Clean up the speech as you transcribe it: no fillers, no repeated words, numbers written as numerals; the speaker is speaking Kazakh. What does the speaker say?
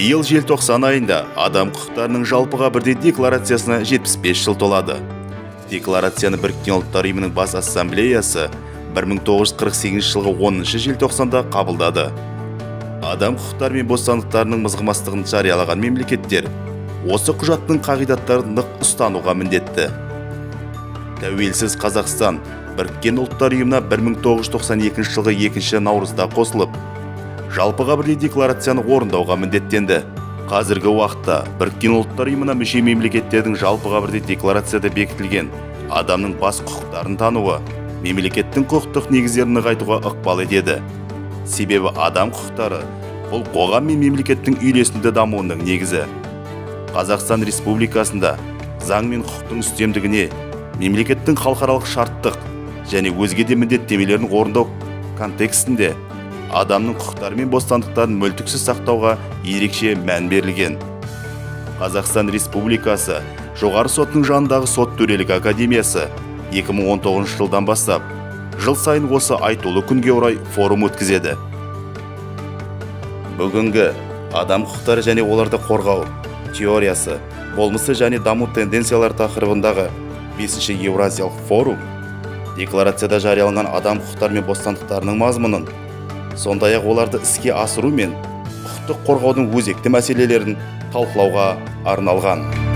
Биыл желтоқсан айында адам құқықтарының жалпыға бірдей декларациясына 75 жыл толады. Декларацияны Біріккен ұлттар ұйымының бас ассамблеясы 1948 жылғы 10 желтоқсанда қабылдады. Адам құқықтары мен бостандықтарының мызғымастығын жариялаған мемлекеттер осы құжаттың қағидаттарын нық ұстануға міндетті. Тәуелсіз Қазақстан Біріккен ұлттар ұйымына 1992 жылғы 2 наурызда қосылып, жалпыға бірдей декларацияны орындауға міндеттенді. Қазіргі уақытта Біріккен ұлттар ұйымына мүше мемлекеттердің жалпыға бірдей декларацияда бекітілген адамның бас құқықтарын тануы мемлекеттің құқықтық негіздерін нығайтуға ықпал етеді. Себебі адам құқықтары бұл қоғам мен мемлекеттің үйлесімді дамуының негізі. Қазақстан Республикасында заң мен құқықтың үстемдігіне, мемлекеттің халықаралық шарттық және өзге де міндеттемелерін орындау контекстінде адамның құқықтары мен бостандықтарын мүлтіксіз сақтауға ерекше мән берілген. Қазақстан Республикасы Жоғары сотының жанындағы сот төрелік академиясы 2019 жылдан бастап жыл сайын осы айтулы күнге орай форум өткізеді. Бүгінгі адам құқықтары және оларды қорғау теориясы, болмысы және даму тенденциялар тақырыбындағы 5-ші Еуразиялық форум декларацияда жарияланған адам құқықтары мен бостандықтарының мазмұнын, сондай-ақ оларды іске асыру мен құқықтық қорғаудың өзекті мәселелерін талқылауға арналған.